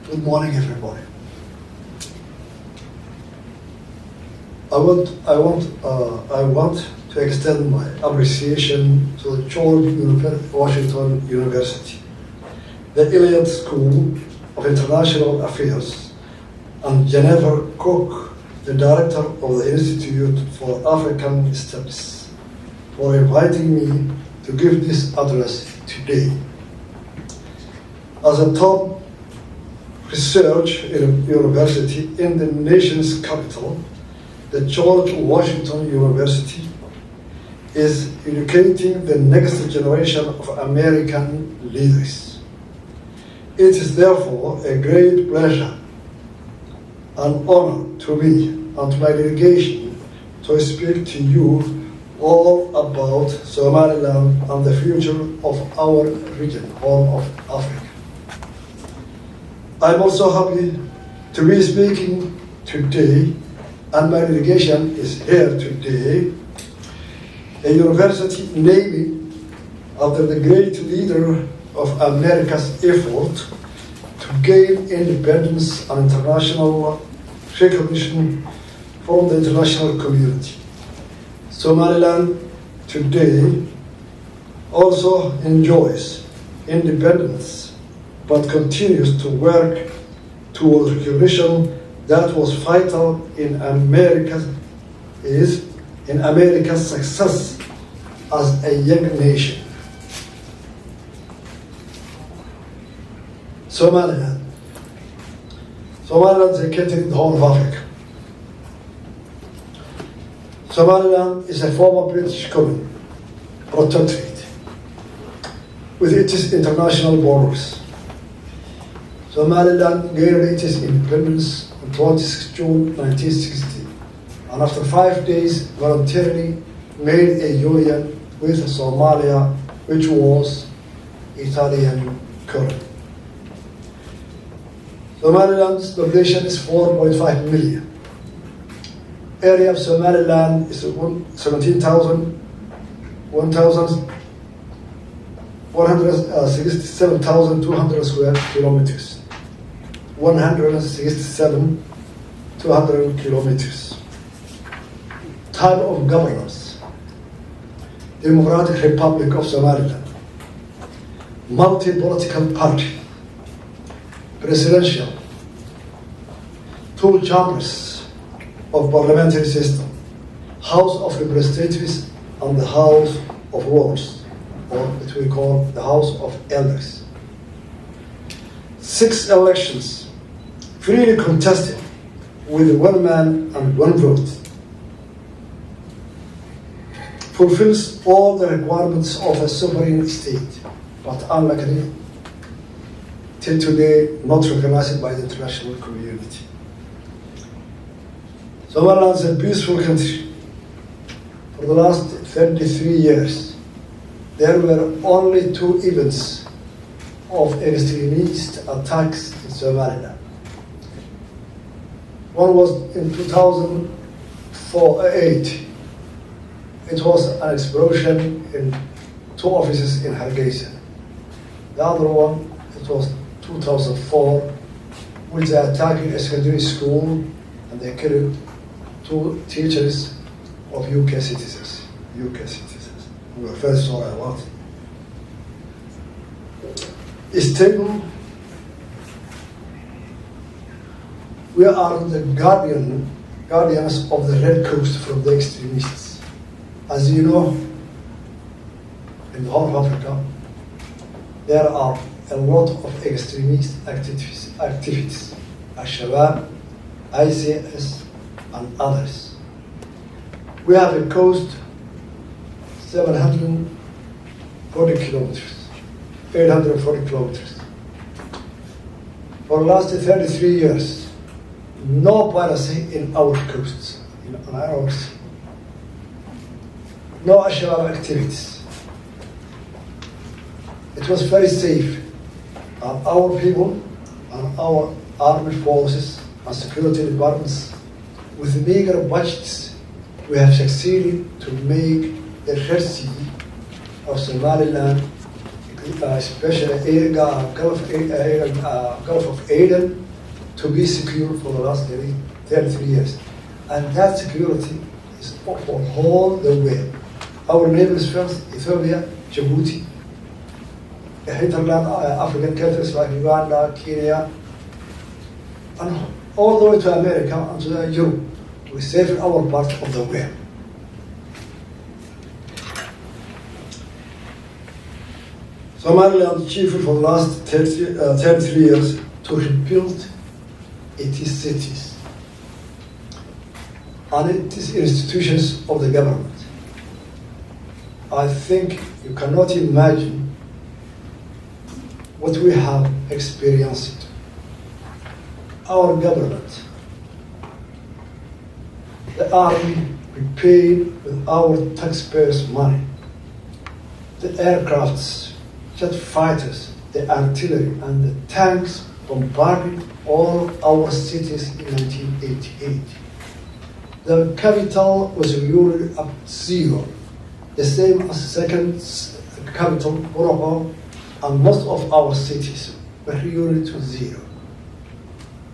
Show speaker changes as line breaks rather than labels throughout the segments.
Good morning, everybody. I want to extend my appreciation to the George Washington University, the Elliott School of International Affairs, and Jennifer Cook, the director of the Institute for African Studies, for inviting me to give this address today. As a top research university in the nation's capital, the George Washington University is educating the next generation of American leaders. It is therefore a great pleasure and honor to me and to my delegation to speak to you all about Somaliland and the future of our region, Horn of Africa. I'm also happy to be speaking today, and my delegation is here today, a university named after the great leader of America's effort to gain independence and international recognition from the international community. Somaliland today also enjoys independence, but continues to work towards recognition that was vital in America's success as a young nation. Somaliland is located in the Horn of Africa. Somaliland is a former British colony, protectorate, with its international borders. Somaliland gained its independence on 26 June 1960, and after 5 days voluntarily made a union with Somalia, which was Italian colony. Somaliland's population is 4.5 million. Area of Somaliland is 167,200 square kilometers. 167,200 kilometers. Type of governance: Democratic Republic of Somaliland, multi-political party, presidential, 2 chambers of parliamentary system, House of Representatives and the House of Lords, or what we call the House of Elders. 6 elections, freely contested with 1 man and 1 vote. Fulfills all the requirements of a sovereign state, but unluckily, till today, not recognized by the international community. Somaliland is a peaceful country. For the last 33 years, there were only 2 events of extremist attacks in Somaliland. One was in 2008. It was an explosion in 2 offices in Hargeisa. The other one, it was 2004, with the attack in a secondary school, and they killed 2 teachers of UK citizens. We were very sorry about it. Stable. We are the guardians of the Red Coast from the extremists. As you know, in the Horn of Africa, there are a lot of extremist activities, Al-Shabaab, ICS, and others. We have a coast 740 kilometers, 840 kilometers. For the last 33 years, no piracy in our coasts, on our sea. No Al-Shabaab activities. It was very safe, and our people and our armed forces and security departments, with meager budgets, we have succeeded to make the Red Sea of Somaliland especially Gulf of Aden, to be secure for the last 33 years. And that security is for all the way. Our neighbors first, Ethiopia, Djibouti, hinterland, African countries like Uganda, Kenya, and all the way to America and to Europe. We save our part of the way. Somaliland achieved for the last 33 years to rebuild its cities and its institutions of the government. I think you cannot imagine what we have experienced. Our government, the army, we paid with our taxpayers' money. The aircrafts, jet fighters, the artillery, and the tanks bombarded all our cities in 1988. The capital was reduced up zero, the same as the second capital, Morocco, and most of our cities were reduced to zero.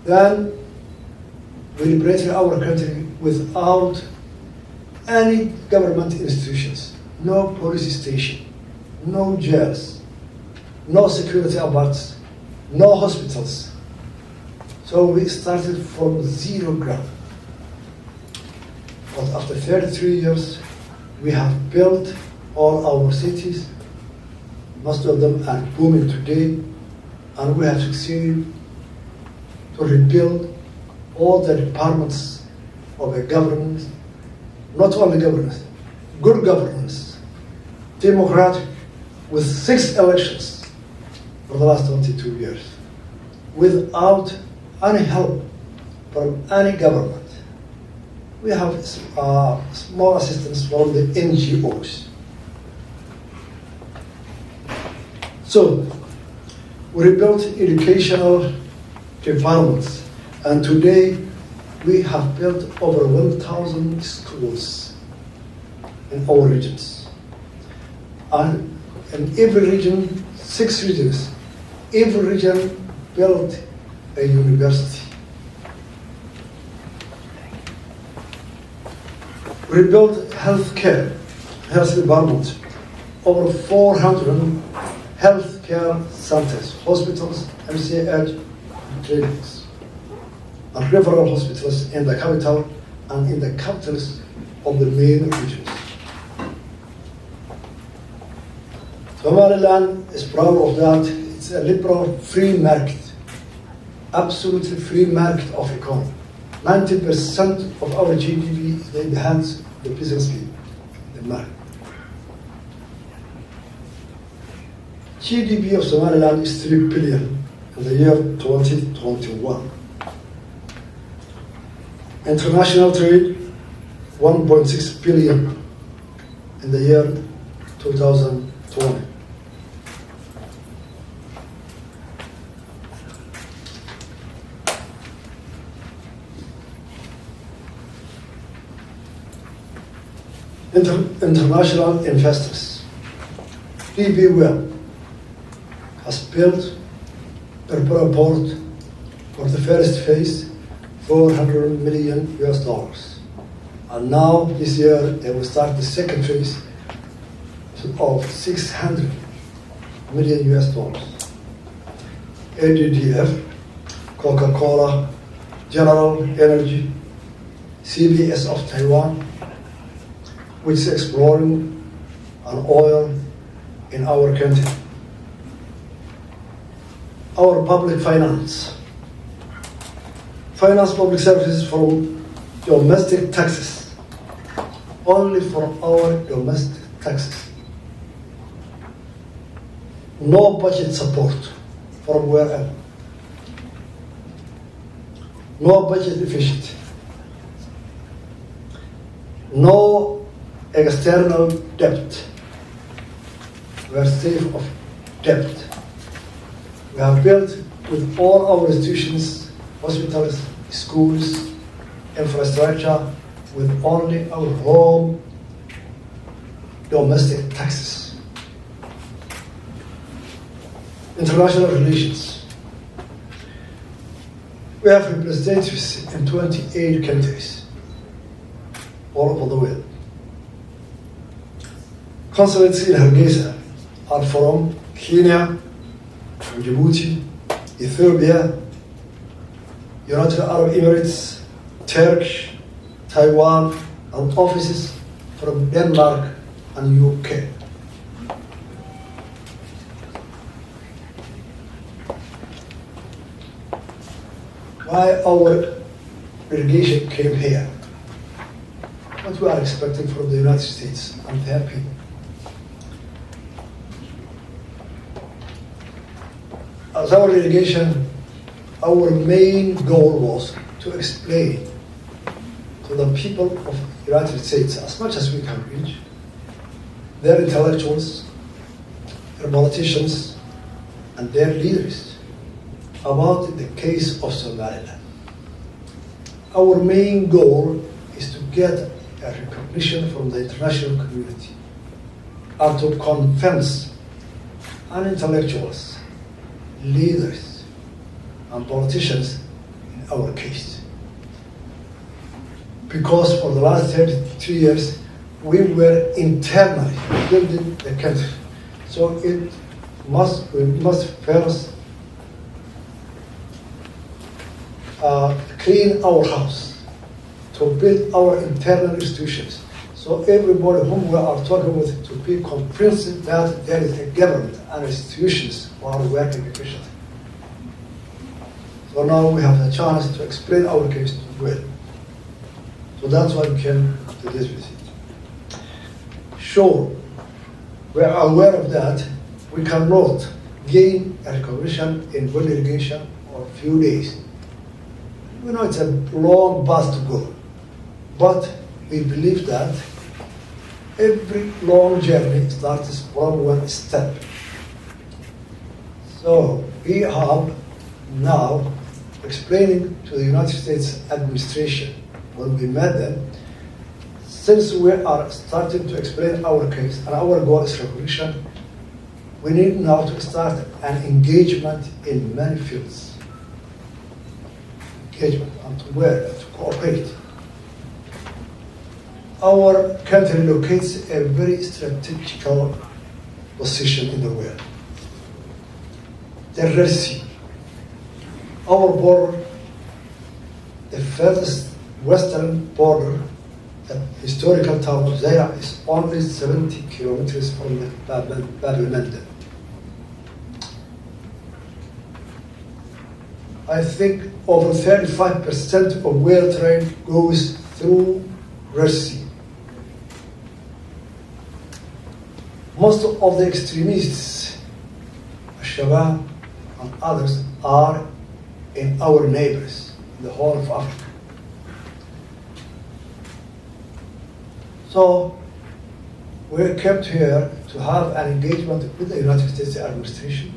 Then we liberated our country without any government institutions, no police station, no jails, no security apparatus, no hospitals. So we started from zero ground. But after 33 years, we have built all our cities. Most of them are booming today, and we have succeeded to rebuild all the departments of a government, not only governance, good governance, democratic, with 6 elections for the last 22 years, without any help from any government. We have small assistance from the NGOs. So, we rebuilt educational departments, and today we have built over 1,000 schools in our regions. And in every region, 6 regions, every region built a university. We built health department, over 400 healthcare centers, hospitals, MCH, clinics, and referral hospitals in the capital and in the capitals of the main regions. Somaliland is proud of that. It's a liberal free market, absolutely free market of economy. 90% of our GDP is in the hands of the business people, the market. GDP of Somaliland is 3 billion in the year 2021. International trade, 1.6 billion in the year 2020. International investors. DB Well has built Berbera Port for the first phase, $400 million. And now this year they will start the second phase of $600 million. ADDF, Coca-Cola, General Energy, CBS of Taiwan, which is exploring an oil in our country. Our public finance public services from domestic taxes, only for our domestic taxes. No budget support from wherever. No budget efficient. No external debt. We are safe of debt. We have built with all our institutions, hospitals, schools, infrastructure, with only our home domestic taxes. International relations. We have representatives in 28 countries all over the world. Consulates in Hargeisa are from Kenya, from Djibouti, Ethiopia, United Arab Emirates, Turkey, Taiwan, and offices from Denmark and UK. Why our delegation came here? What we are expecting from the United States and their people. As our delegation, our main goal was to explain to the people of the United States, as much as we can reach, their intellectuals, their politicians, and their leaders about the case of Somaliland. Our main goal is to get a recognition from the international community and to convince intellectuals, leaders, and politicians in our case. Because for the last 32 years, we were internally building the country. So we must first clean our house, to build our internal institutions. So everybody whom we are talking with to be convinced that there is a government and institutions who are working efficiently. So now we have the chance to explain our case well. So that's why we came to this visit. Sure, we are aware of that. We cannot gain a recognition in one delegation or a few days. We know it's a long path to go, but we believe that every long journey starts from one step. So we have now explaining to the United States administration when we met them, since we are starting to explain our case and our goal is recognition, we need now to start an engagement in many fields. Engagement and to work, to cooperate. Our country locates a very strategical position in the world. The Red Sea, our border, the furthest western border, the historical town of Zaira, is only 70 kilometers from the Bab-el-Mandeb. I think over 35% of world trade goes through Red Sea. Most of the extremists, Al-Shabaab and others, are in our neighbors, in the Horn of Africa. So we kept here to have an engagement with the United States administration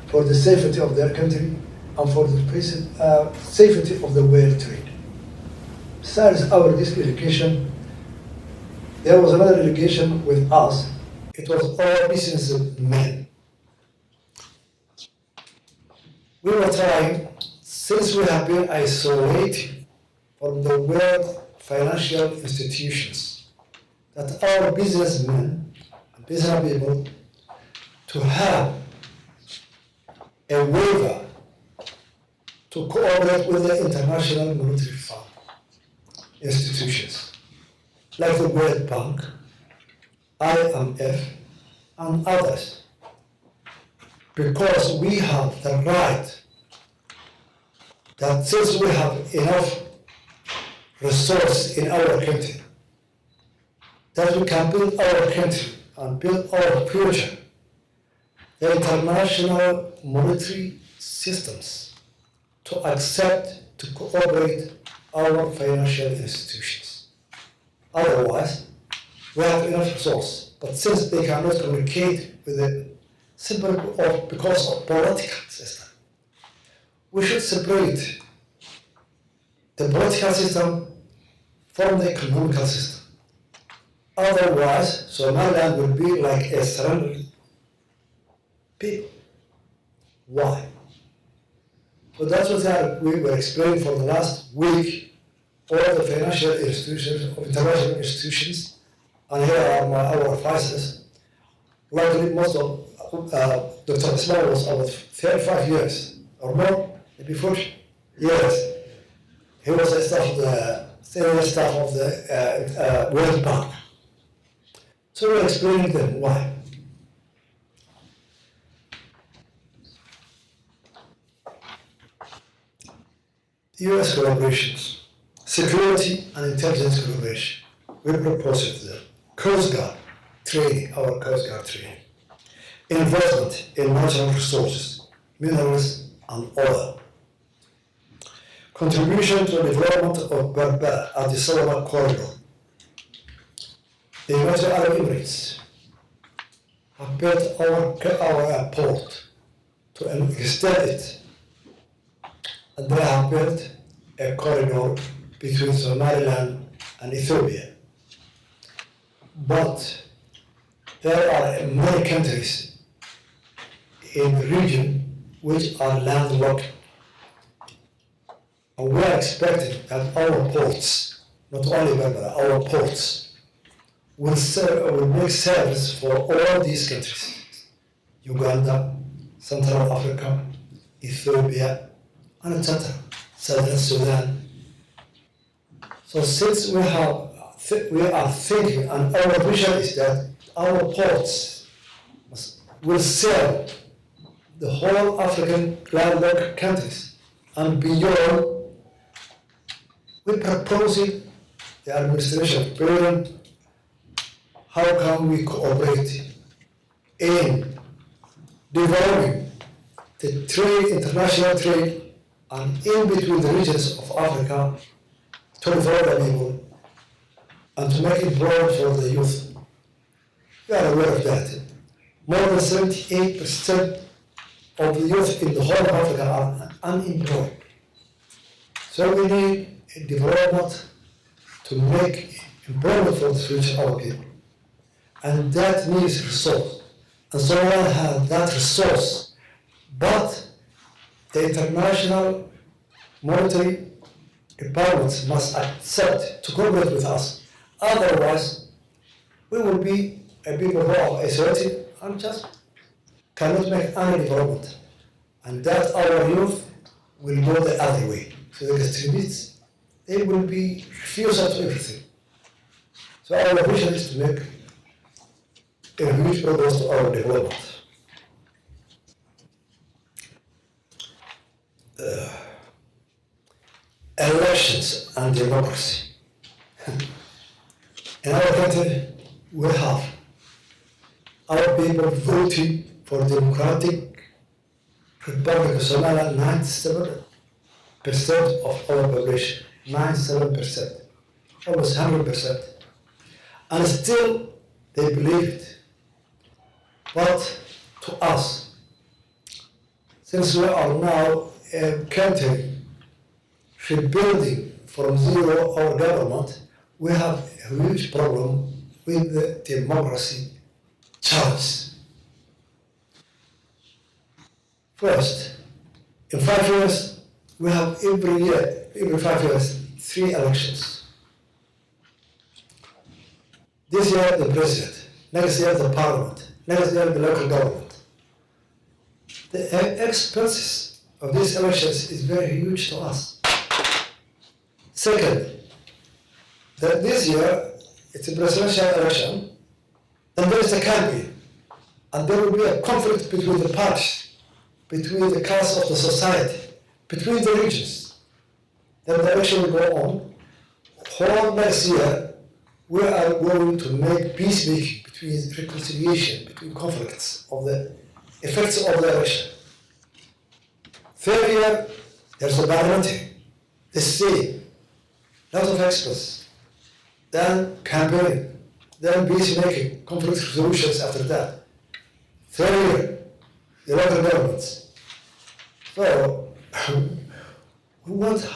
for the safety of their country and for the safety of the world trade. Besides this delegation, there was another delegation with us. It was all businessmen. We were trying, since we have been isolated from the world financial institutions, that our businessmen and business people to have a waiver to cooperate with the International Monetary Fund institutions, like the World Bank, IMF, and others, because we have the right that since we have enough resource in our country, that we can build our country and build our future, the international monetary systems to accept, to cooperate our financial institutions. Otherwise, we have enough resource, but since they cannot communicate with the simple because of political system, we should separate the political system from the economical system. Otherwise, Somaliland will be like a surrendered people. Why? So that's what we were explaining for the last week. All the financial institutions, international institutions, and here are our advisors. Luckily, most of Dr. Ismail was about 35 years or more, maybe 40 years. He was a staff of the senior staff of the World Bank. So we're explaining them why. US collaborations, security and intelligence collaboration. We propose the Coast Guard training, our Coast Guard training. Investment in natural resources, minerals and oil. Contribution to the development of Berbera at the Salama corridor. The United Arab Emirates have built our port to extend it, and they have built a corridor between Somaliland and Ethiopia. But there are many countries in the region which are landlocked. And we are expecting that our ports, not only Berbera, our ports, will make service for all these countries. Uganda, Central Africa, Ethiopia, and etc. Southern Sudan. So since we are thinking, and our vision is that our ports will serve the whole African landlocked countries and beyond. We're proposing the administration of President, how can we cooperate in developing the trade, international trade, and in between the regions of Africa to develop the people and to make employment for the youth. We are aware of that. More than 78% of the youth in the whole of Africa are unemployed. So we need a development to make employment for the future of our people. And that needs resource. And Somaliland has that resource. But the international monetary departments must accept to cooperate with us. Otherwise, we will be a people who are isolated and just cannot make any development. And that our youth will go the other way. So the extremists, they will be refusal to everything. So our vision is to make a huge progress to our development. Elections and democracy. In our country, we have our people voting for Democratic Republic of Somaliland, 97% of our population, 97%, almost 100%. And still, they believe it. But to us, since we are now a country rebuilding from zero our government, we have a huge problem with the democracy challenge. First, in 5 years, we have every 5 years, 3 elections. This year, the president, next year, the parliament, next year, the local government. The expenses of these elections is very huge to us. Second, that this year, it's a presidential election, and there is a campaign, and there will be a conflict between the parties, between the class of the society, between the regions. Then the election will go on. Whole next year, we are going to make peacemaking between reconciliation, between conflicts of the effects of the election. Third year, there's a parliamentary, the same. Lot of experts, then campaigning, then peacemaking, conflict resolutions after that. Third year, the local governments. So, we want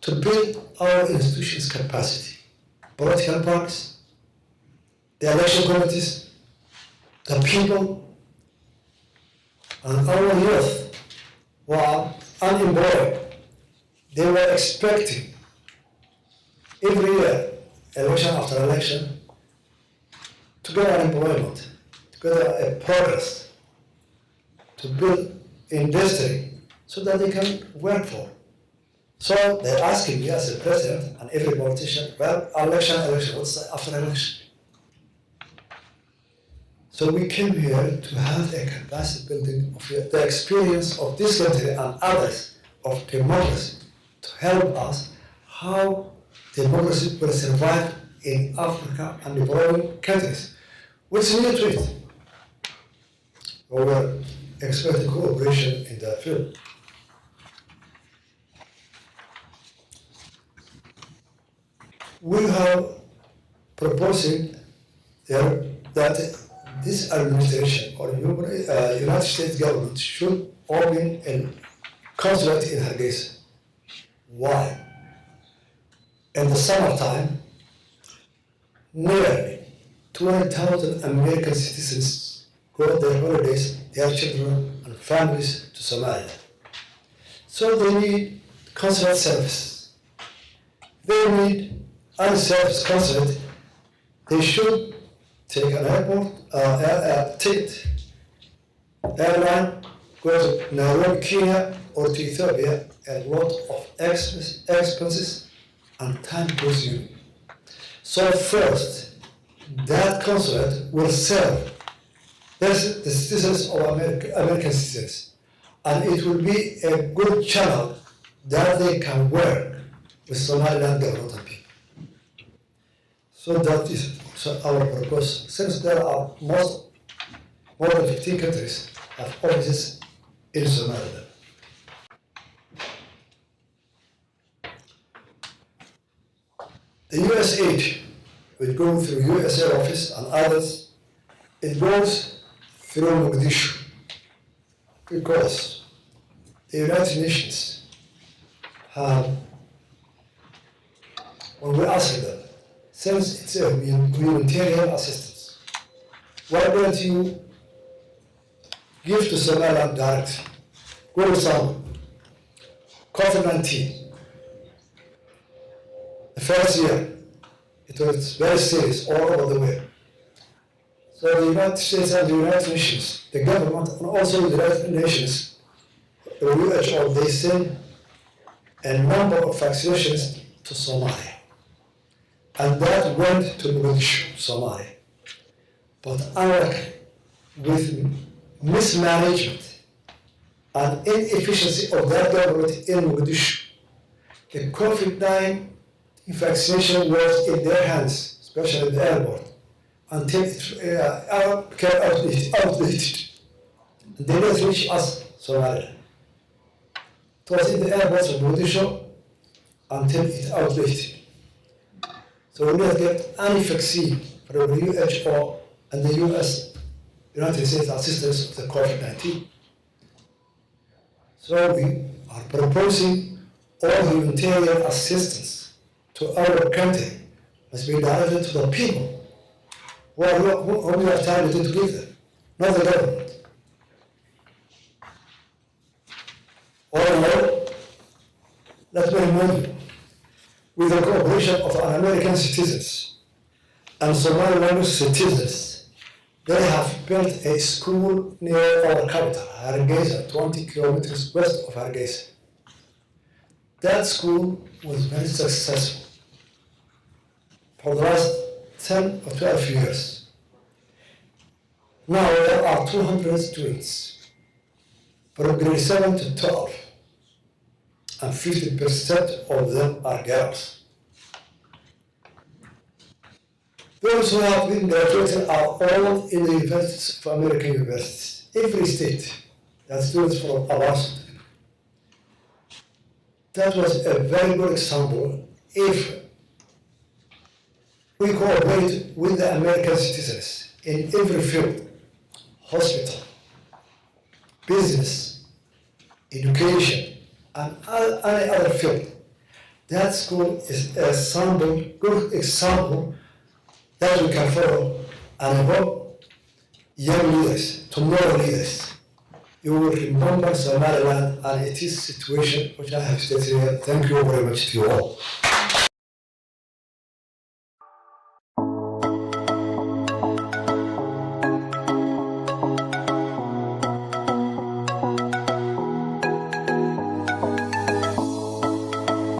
to build our institutions' capacity. Political parties, the election committees, the people, and our youth were unemployed. They were expecting every year, election after election, to get unemployment, to get a progress, to build industry so that they can work for. So they're asking me as a president and every politician, well, election, what's after election? So we came here to have a capacity building of the experience of this country and others of democracy to help us how democracy will survive in Africa and developing countries. What's new to it? We were expecting cooperation in that field. We have proposing there that this administration or United States government should open a consulate in Hargeisa. Why? In the summertime, nearly 20,000 American citizens go their holidays, their children and families to Somalia. So they need consulate service. They need unserviced consulate. They should take an airport, ticket, airline, go to Nairobi, Kenya, or to Ethiopia, a lot of expenses and time consuming. So first, that consulate will serve the citizens of American citizens, and it will be a good channel that they can work with Somaliland government and people. So that is our purpose. Since there are more than 15 countries have offices in Somaliland. The US aid will go through USA office and others. It goes through Mogadishu because the United Nations have, when we ask them, since it's a humanitarian assistance, why don't you give to Somaliland directly? For example, COVID-19. The first year, it was very serious all over the world. So the United States and the United Nations, the government, and also the United Nations, the WHO, they send a number of vaccinations to Somalia. And that went to Mogadishu, Somalia. But unluckily, with mismanagement and inefficiency of that government in Mogadishu, the COVID-19 vaccination was in their hands, especially the airport, until it became outdated. They didn't reach us, Somalia. It was in the airports of Mogadishu until it outdated. So we didn't get any vaccine from the WHO and the United States assistance of the COVID-19. So we are proposing all humanitarian assistance to our country must be directed to the people who we are targeted to give them, not the government. All in all, let me remind you, with the cooperation of our American citizens and Somaliland citizens, they have built a school near our capital, Hargeisa, 20 kilometers west of Hargeisa. That school was very successful for the last 10 or 12 years. Now there are 200 students from grade 7 to 12, and 50% of them are girls. Those who have been graduated are all in the universities of American universities. Every state has students from our students. That was a very good example. If we cooperate with the American citizens in every field, hospital, business, education, and any other field, that school is a good example that we can follow, and I hope young leaders, tomorrow leaders, you will remember Somaliland and its situation, which I have stated here. Thank you very much to you all.